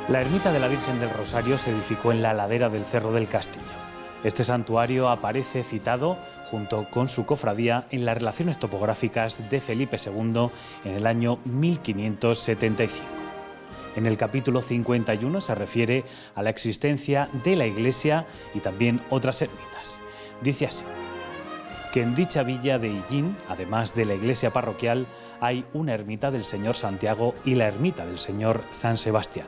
La ermita de la Virgen del Rosario se edificó en la ladera del Cerro del Castillo. Este santuario aparece citado, junto con su cofradía, en las relaciones topográficas de Felipe II en el año 1575. En el capítulo 51 se refiere a la existencia de la iglesia y también otras ermitas. Dice así: que en dicha villa de Illín, además de la iglesia parroquial, hay una ermita del Señor Santiago y la ermita del Señor San Sebastián,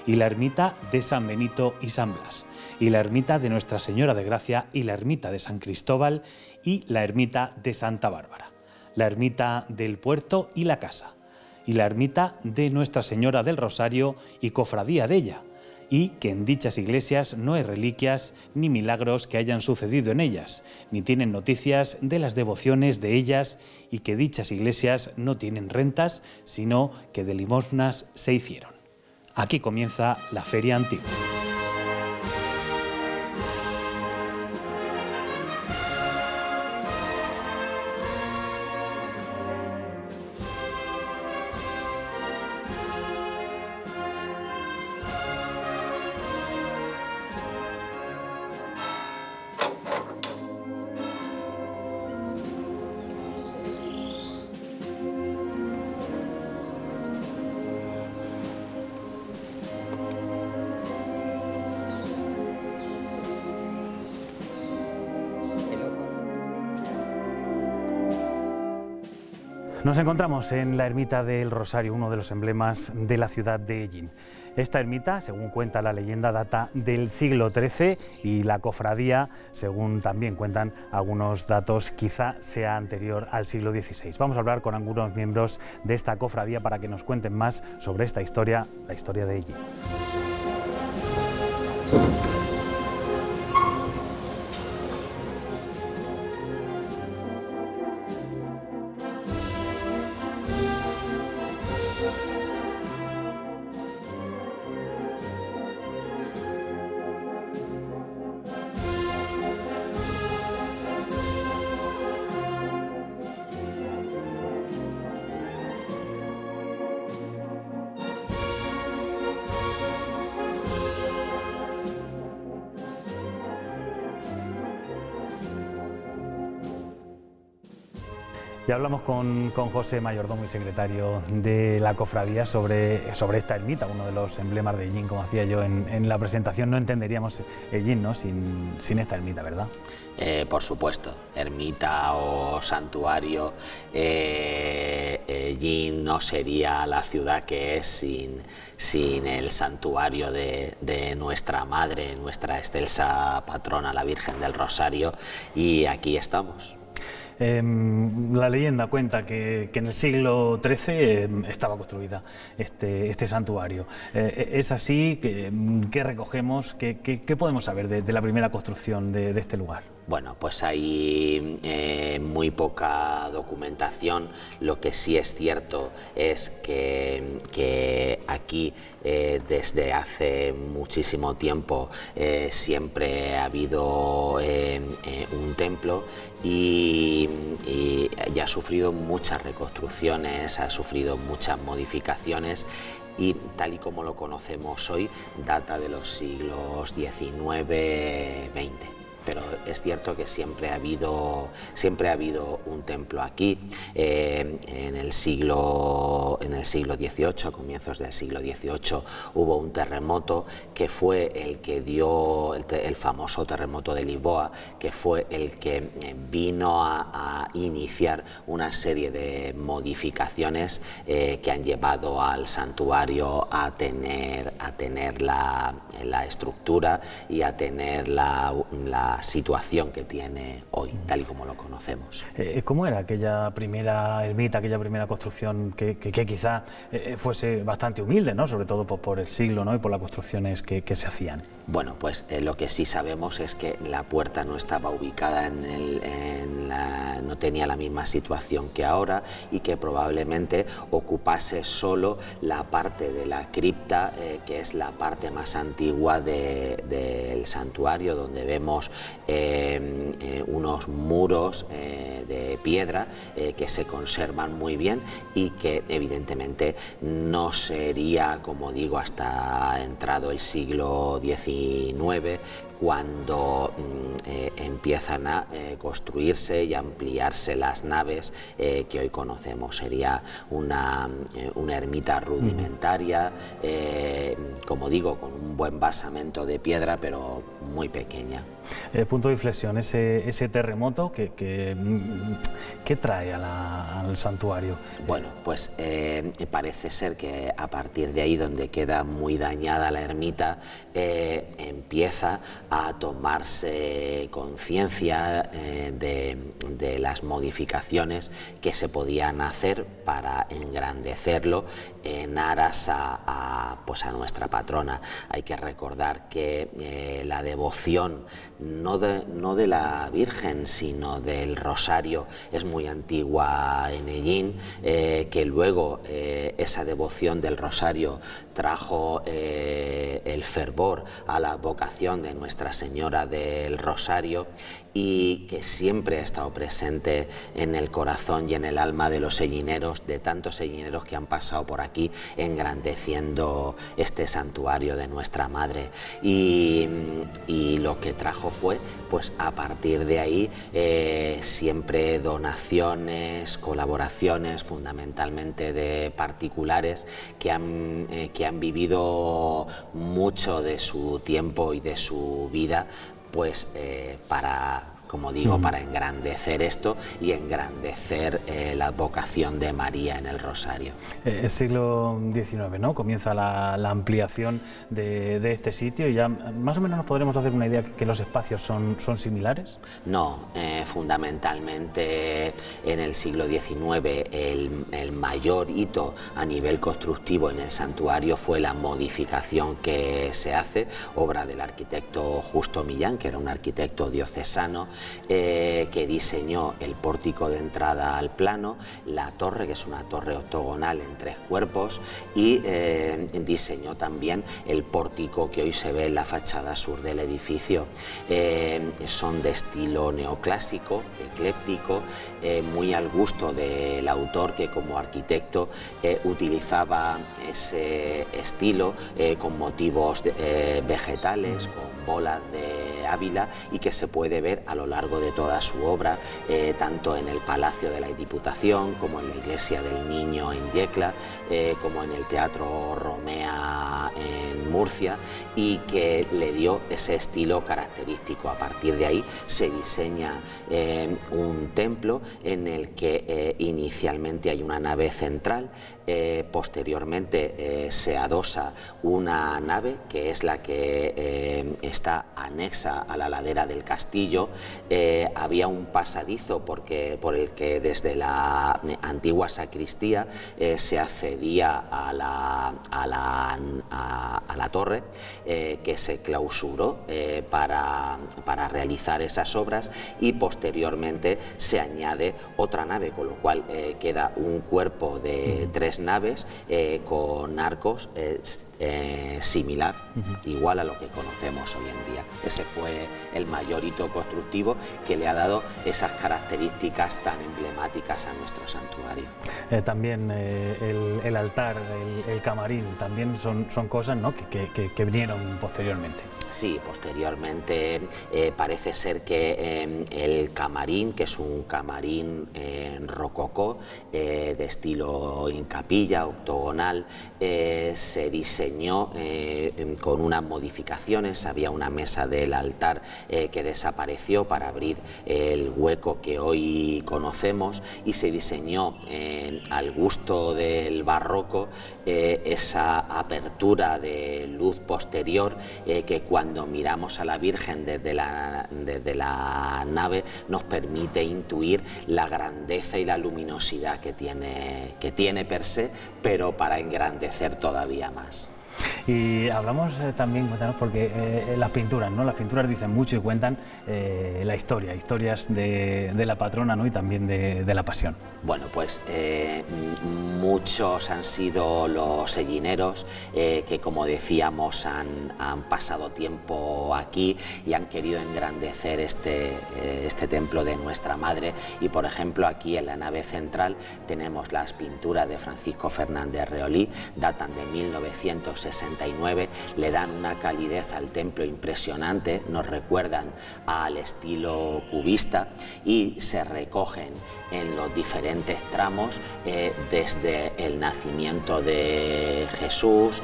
y la ermita de San Benito y San Blas, y la ermita de Nuestra Señora de Gracia y la ermita de San Cristóbal y la ermita de Santa Bárbara, la ermita del Puerto y la Casa, y la ermita de Nuestra Señora del Rosario y cofradía de ella, y que en dichas iglesias no hay reliquias ni milagros que hayan sucedido en ellas, ni tienen noticias de las devociones de ellas, y que dichas iglesias no tienen rentas, sino que de limosnas se hicieron. Aquí comienza la Feria Antigua. Nos encontramos en la ermita del Rosario, uno de los emblemas de la ciudad de Illín. Esta ermita, según cuenta la leyenda, data del siglo XIII y la cofradía, según también cuentan algunos datos, quizá sea anterior al siglo XVI. Vamos a hablar con algunos miembros de esta cofradía para que nos cuenten más sobre esta historia, la historia de Illín. Ya hablamos con José Mayordomo y secretario de la cofradía sobre esta ermita, uno de los emblemas de Illín, como hacía yo en la presentación. No entenderíamos Illín, ¿no?, sin esta ermita, ¿verdad? Por supuesto, ermita o santuario, Illín no sería la ciudad que es sin el santuario de nuestra madre, nuestra excelsa patrona, la Virgen del Rosario, y aquí estamos. La leyenda cuenta que en el siglo XIII estaba construida este santuario. ¿Es así? ¿Qué recogemos? ¿Qué podemos saber de la primera construcción de este lugar? Bueno, pues hay muy poca documentación. Lo que sí es cierto es que aquí desde hace muchísimo tiempo siempre ha habido un templo y ha sufrido muchas reconstrucciones, ha sufrido muchas modificaciones, y tal y como lo conocemos hoy data de los siglos XIX-XX. Pero es cierto que siempre ha habido un templo aquí. En el siglo XVIII, a comienzos del siglo XVIII, hubo un terremoto que fue el que dio el famoso terremoto de Lisboa, que fue el que vino a iniciar una serie de modificaciones que han llevado al santuario a tener la estructura y a tener la situación que tiene hoy, tal y como lo conocemos. ¿Cómo era aquella primera ermita, aquella primera construcción que quizá fuese bastante humilde, ¿no?, sobre todo por el siglo, ¿no?, y por las construcciones que se hacían? Bueno, pues lo que sí sabemos es que la puerta no estaba ubicada no tenía la misma situación que ahora, y que probablemente ocupase solo la parte de la cripta, que es la parte más antigua del santuario, donde vemos unos muros de piedra que se conservan muy bien y que evidentemente evidentemente no sería, como digo, hasta entrado el siglo XIX cuando empiezan a construirse y ampliarse las naves que hoy conocemos. Sería una ermita rudimentaria, como digo, con un buen basamento de piedra, pero muy pequeña. Punto de inflexión, ese terremoto, ¿qué trae al santuario? Bueno, pues parece ser que a partir de ahí, donde queda muy dañada la ermita, empieza a tomarse conciencia de las modificaciones que se podían hacer para engrandecerlo en aras a nuestra patrona. Hay que recordar que la devoción no de la Virgen, sino del Rosario, es muy antigua en Hellín, que luego esa devoción del Rosario trajo el fervor a la advocación de Nuestra Señora del Rosario, y que siempre ha estado presente en el corazón y en el alma de los hellineros, de tantos hellineros que han pasado por aquí engrandeciendo este santuario de nuestra Madre. Y lo que trajo fue, pues a partir de ahí, siempre donaciones, colaboraciones, fundamentalmente de particulares que han vivido mucho de su tiempo y de su vida, pues para, como digo, para engrandecer esto y engrandecer la advocación de María en el Rosario. Siglo XIX, ¿no? Comienza la ampliación de este sitio, y ya más o menos nos podremos hacer una idea que los espacios son similares. No, fundamentalmente en el siglo XIX el mayor hito a nivel constructivo en el santuario fue la modificación que se hace, obra del arquitecto Justo Millán, que era un arquitecto diocesano, que diseñó el pórtico de entrada al plano, la torre, que es una torre octogonal en 3 cuerpos, y diseñó también el pórtico que hoy se ve en la fachada sur del edificio. Son de estilo neoclásico, ecléptico, muy al gusto del autor, que como arquitecto utilizaba ese estilo con motivos vegetales, con bolas de Ávila, y que se puede ver a lo largo de toda su obra, tanto en el Palacio de la Diputación, como en la Iglesia del Niño en Yecla, como en el Teatro Romea en Murcia, y que le dio ese estilo característico. A partir de ahí se diseña un templo en el que inicialmente hay una nave central, posteriormente se adosa una nave que es la que está anexa a la ladera del castillo. Había un pasadizo por el que desde la antigua sacristía se accedía a la torre, que se clausuró para realizar esas obras, y posteriormente se añade otra nave, con lo cual queda un cuerpo de 3 naves con arcos similar, igual a lo que conocemos hoy en día. Ese fue el mayor hito constructivo que le ha dado esas características tan emblemáticas a nuestro santuario. También el altar, el camarín, también son cosas, ¿no?, que vinieron posteriormente. Sí, posteriormente parece ser que el camarín, que es un camarín rococó, de estilo en capilla, octogonal, se diseñó con unas modificaciones. Había una mesa del altar que desapareció para abrir el hueco que hoy conocemos, y se diseñó al gusto del barroco esa apertura de luz posterior, que cuando miramos a la Virgen desde la nave nos permite intuir la grandeza y la luminosidad que tiene per se, pero para engrandecer todavía más. Y hablamos también, cuéntanos, porque las pinturas, ¿no? Las pinturas dicen mucho y cuentan la historia, historias de la patrona, ¿no? Y también de la Pasión. Bueno, pues muchos han sido los sellineros que, como decíamos, han pasado tiempo aquí y han querido engrandecer este templo de nuestra Madre. Y, por ejemplo, aquí en la nave central tenemos las pinturas de Francisco Fernández Reolí, datan de 1969, le dan una calidez al templo impresionante, nos recuerdan al estilo cubista y se recogen en los diferentes tramos desde el nacimiento de Jesús,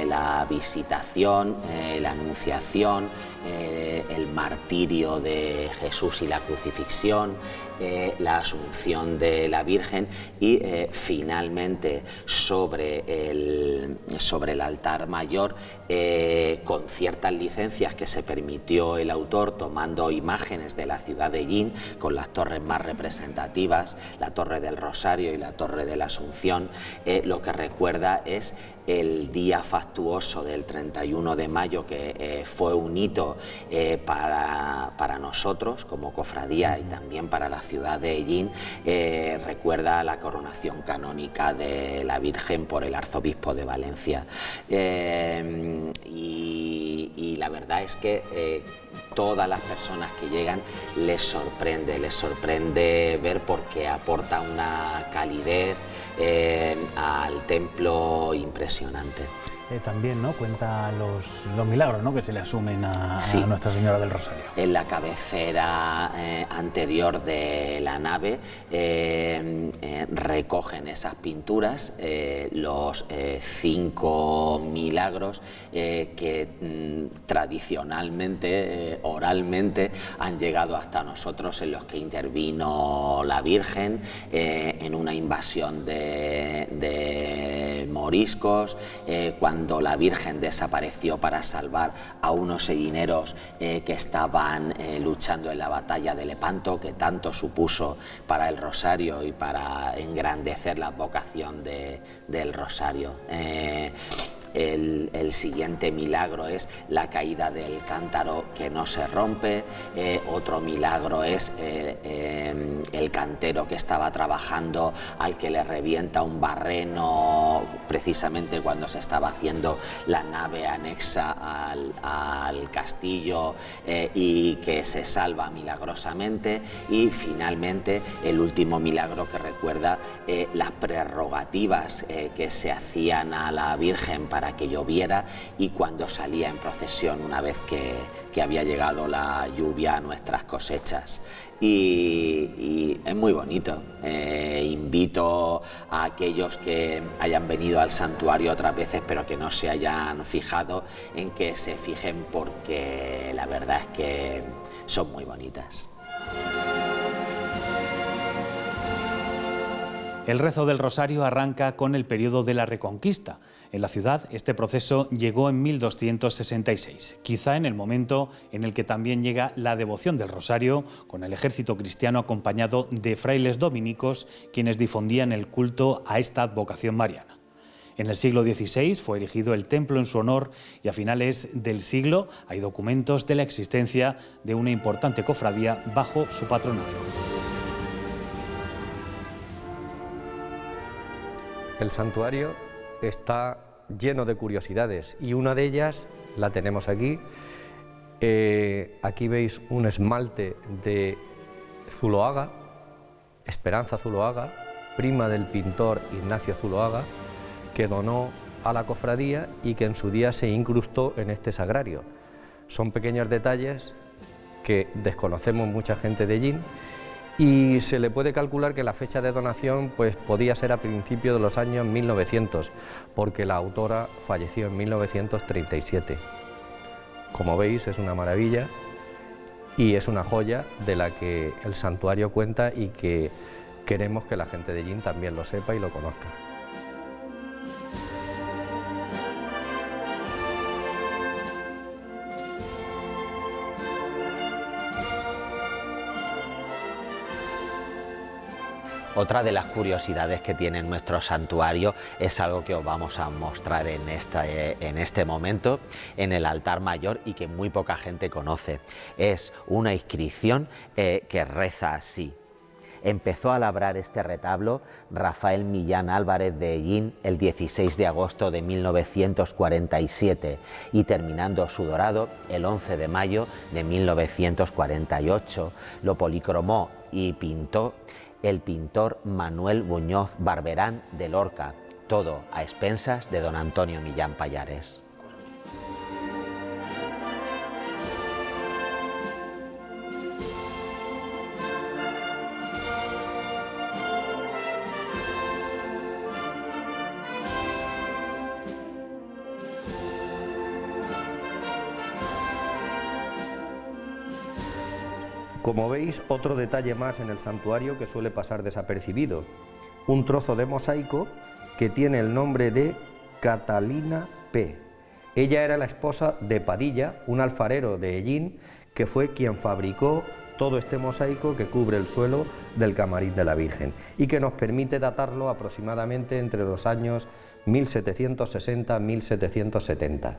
la visitación, la anunciación, el martirio de Jesús y la crucifixión, la asunción de la Virgen y finalmente sobre el altar mayor, con ciertas licencias que se permitió el autor, tomando imágenes de la ciudad de Yin, con las torres más representativas, la Torre del Rosario y la Torre de la Asunción, lo que recuerda es el día fastuoso del 31 de mayo, que fue un hito para nosotros como cofradía y también para la ciudad de Ellín. Recuerda la coronación canónica de la Virgen por el arzobispo de Valencia. Y la verdad es que todas las personas que llegan les sorprende ver, porque aporta una calidez al templo impresionante. También, ¿no?, cuenta los milagros, ¿no?, que se le asumen a Nuestra Señora del Rosario. En la cabecera anterior de la nave recogen esas pinturas, los 5 milagros que tradicionalmente, oralmente, han llegado hasta nosotros, en los que intervino la Virgen en una invasión de moriscos, cuando la Virgen desapareció para salvar a unos sellineros que estaban luchando en la batalla de Lepanto, que tanto supuso para el Rosario y para engrandecer la vocación del Rosario. El siguiente milagro es la caída del cántaro que no se rompe. Otro milagro es el cantero que estaba trabajando, al que le revienta un barreno precisamente cuando se estaba haciendo la nave anexa al castillo, y que se salva milagrosamente. Y finalmente el último milagro, que recuerda las prerrogativas que se hacían a la Virgen para que lloviera, y cuando salía en procesión una vez que había llegado la lluvia a nuestras cosechas. Y es muy bonito. Invito a aquellos que hayan venido al santuario otras veces pero que no se hayan fijado, en que se fijen, porque la verdad es que son muy bonitas. El rezo del Rosario arranca con el periodo de la Reconquista. En la ciudad, este proceso llegó en 1266, quizá en el momento en el que también llega la devoción del Rosario, con el ejército cristiano acompañado de frailes dominicos, quienes difundían el culto a esta advocación mariana. En el siglo XVI fue erigido el templo en su honor, y a finales del siglo hay documentos de la existencia de una importante cofradía bajo su patronazgo. El santuario está lleno de curiosidades y una de ellas la tenemos aquí. Aquí veis un esmalte de Zuloaga, Esperanza Zuloaga, prima del pintor Ignacio Zuloaga, que donó a la cofradía y que en su día se incrustó en este sagrario. Son pequeños detalles que desconocemos mucha gente de Ellín, y se le puede calcular que la fecha de donación pues podía ser a principios de los años 1900, porque la autora falleció en 1937. Como veis, es una maravilla y es una joya de la que el santuario cuenta y que queremos que la gente de Ellín también lo sepa y lo conozca. Otra de las curiosidades que tiene nuestro santuario es algo que os vamos a mostrar en este momento en el altar mayor y que muy poca gente conoce. Es una inscripción que reza así: empezó a labrar este retablo Rafael Millán Álvarez de Hellín el 16 de agosto de 1947 y terminando su dorado el 11 de mayo de 1948. Lo policromó y pintó el pintor Manuel Muñoz Barberán de Lorca, todo a expensas de don Antonio Millán Pallares. Como veis, otro detalle más en el santuario que suele pasar desapercibido: un trozo de mosaico que tiene el nombre de Catalina P. Ella era la esposa de Padilla, un alfarero de Hellín, que fue quien fabricó todo este mosaico que cubre el suelo del camarín de la Virgen y que nos permite datarlo aproximadamente entre los años 1760-1770.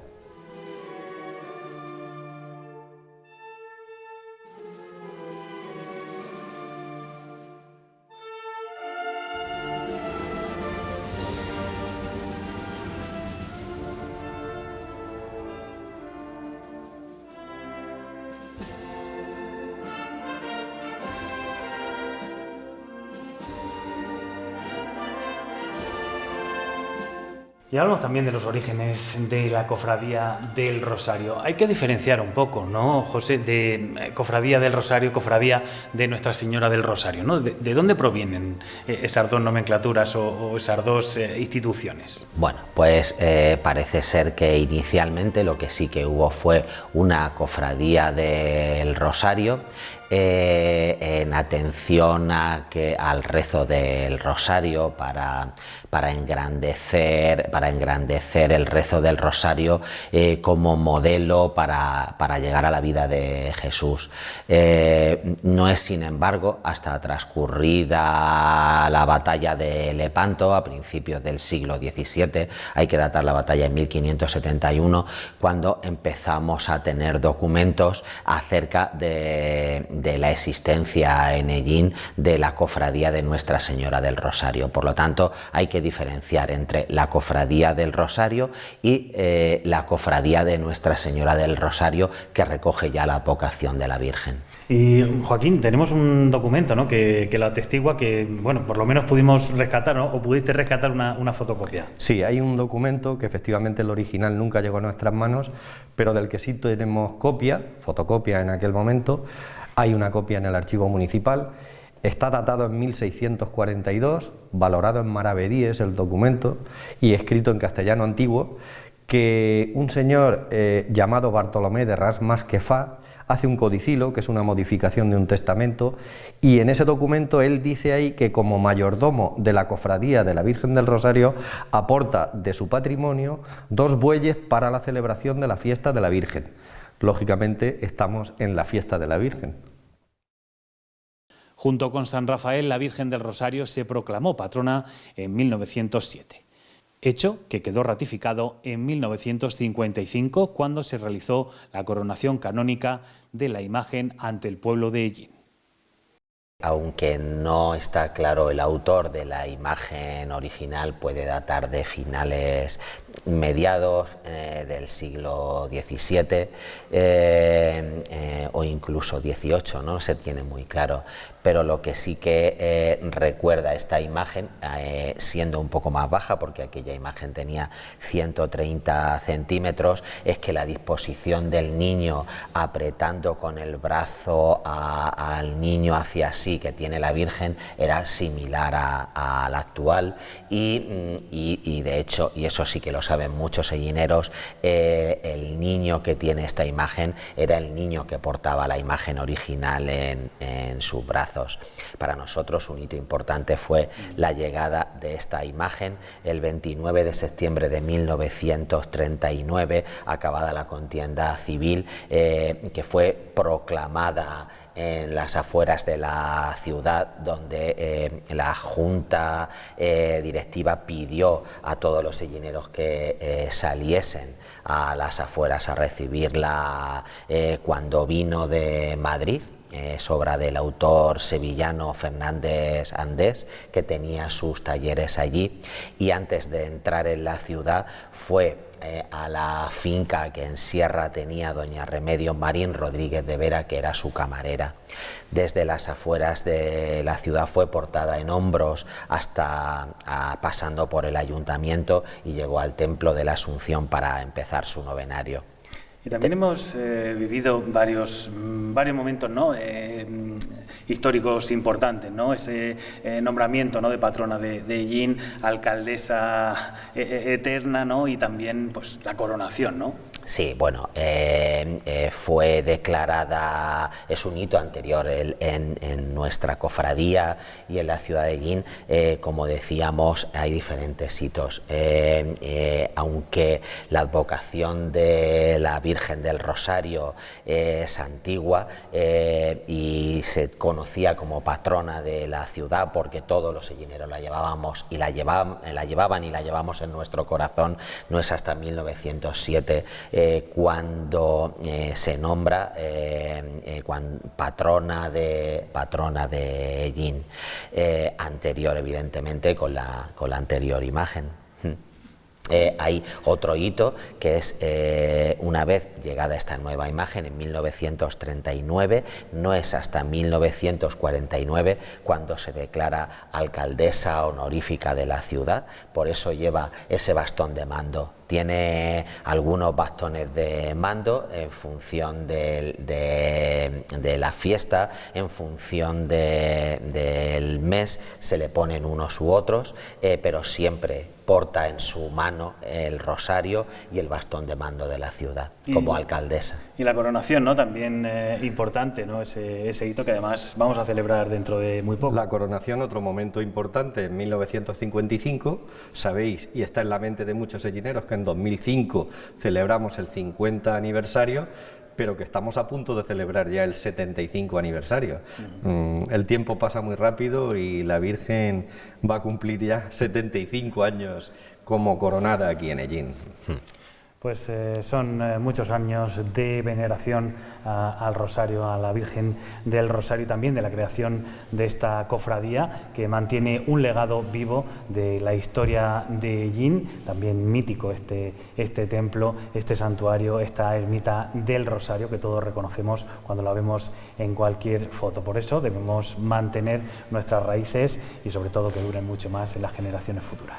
Y hablamos también de los orígenes de la Cofradía del Rosario. Hay que diferenciar un poco, ¿no, José?, de Cofradía del Rosario, Cofradía de Nuestra Señora del Rosario, ¿no? ¿De dónde provienen esas dos nomenclaturas o esas dos instituciones? Bueno, pues parece ser que inicialmente lo que sí que hubo fue una Cofradía del Rosario, en atención al rezo del Rosario para engrandecer el rezo del Rosario como modelo para llegar a la vida de Jesús. No es, sin embargo, hasta transcurrida la batalla de Lepanto a principios del siglo XVII, hay que datar la batalla en 1571, cuando empezamos a tener documentos acerca de la existencia en Hellín de la Cofradía de Nuestra Señora del Rosario. Por lo tanto, hay que diferenciar entre la Cofradía del Rosario y la Cofradía de Nuestra Señora del Rosario, que recoge ya la advocación de la Virgen. Y Joaquín, tenemos un documento, ¿no?, que lo atestigua, que, bueno, por lo menos pudimos rescatar, ¿no?, o pudiste rescatar una fotocopia. Sí, hay un documento que efectivamente el original nunca llegó a nuestras manos, pero del que sí tenemos copia, fotocopia en aquel momento. Hay una copia en el archivo municipal, está datado en 1642, valorado en maravedíes el documento y escrito en castellano antiguo, que un señor llamado Bartolomé de Ras Masquefá hace un codicilo, que es una modificación de un testamento, y en ese documento él dice ahí que como mayordomo de la Cofradía de la Virgen del Rosario aporta de su patrimonio 2 bueyes para la celebración de la fiesta de la Virgen. Lógicamente estamos en la fiesta de la Virgen. Junto con San Rafael, la Virgen del Rosario se proclamó patrona en 1907, hecho que quedó ratificado en 1955 cuando se realizó la coronación canónica de la imagen ante el pueblo de Hellín. Aunque no está claro el autor de la imagen original, puede datar de finales mediados del siglo XVII o incluso XVIII, no se tiene muy claro, pero lo que sí que recuerda esta imagen, siendo un poco más baja, porque aquella imagen tenía 130 centímetros, es que la disposición del niño apretando con el brazo al niño hacia sí que tiene la Virgen era similar a la actual y de hecho, y eso sí que lo saben muchos hellineros, el niño que tiene esta imagen era el niño que portaba la imagen original en sus brazos. Para nosotros un hito importante fue la llegada de esta imagen el 29 de septiembre de 1939, acabada la contienda civil, que fue proclamada en las afueras de la ciudad, donde la junta directiva pidió a todos los sellineros que saliesen a las afueras a recibirla cuando vino de Madrid. Es obra del autor sevillano Fernández Andés, que tenía sus talleres allí, y antes de entrar en la ciudad fue a la finca que en Sierra tenía doña Remedios Marín Rodríguez de Vera, que era su camarera. Desde las afueras de la ciudad fue portada en hombros hasta pasando por el ayuntamiento, y llegó al Templo de la Asunción para empezar su novenario. Y también hemos vivido varios momentos, ¿no? Históricos importantes, ¿no? Ese nombramiento, ¿no?, de patrona de Ellín, alcaldesa eterna, ¿no?, y también pues la coronación, ¿no? Sí, bueno, fue declarada, es un hito anterior en nuestra cofradía y en la ciudad de Ellín. Como decíamos, hay diferentes hitos, aunque la advocación de la Virgen del Rosario es antigua y se conocía como patrona de la ciudad porque todos los sellineros la llevábamos y la llevaban y la llevamos en nuestro corazón. No es hasta 1907 cuando se nombra patrona de Ellín, anterior evidentemente con la anterior imagen. Hay otro hito que es una vez llegada esta nueva imagen en 1939, no es hasta 1949 cuando se declara alcaldesa honorífica de la ciudad, por eso lleva ese bastón de mando. Tiene algunos bastones de mando en función de la fiesta, en función del mes se le ponen unos u otros, pero siempre porta en su mano el rosario y el bastón de mando de la ciudad como alcaldesa. Y la coronación, ¿no?, también importante, ¿no?, ese hito que además vamos a celebrar dentro de muy poco. La coronación, otro momento importante, en 1955, sabéis, y está en la mente de muchos sellineros, que en 2005 celebramos el 50 aniversario, pero que estamos a punto de celebrar ya el 75 aniversario. El tiempo pasa muy rápido y la Virgen va a cumplir ya 75 años como coronada aquí en Ellín. Pues son muchos años de veneración al Rosario, a la Virgen del Rosario, y también de la creación de esta cofradía que mantiene un legado vivo de la historia de Ellín, también mítico este templo, este santuario, esta ermita del Rosario que todos reconocemos cuando la vemos en cualquier foto. Por eso debemos mantener nuestras raíces y sobre todo que duren mucho más en las generaciones futuras.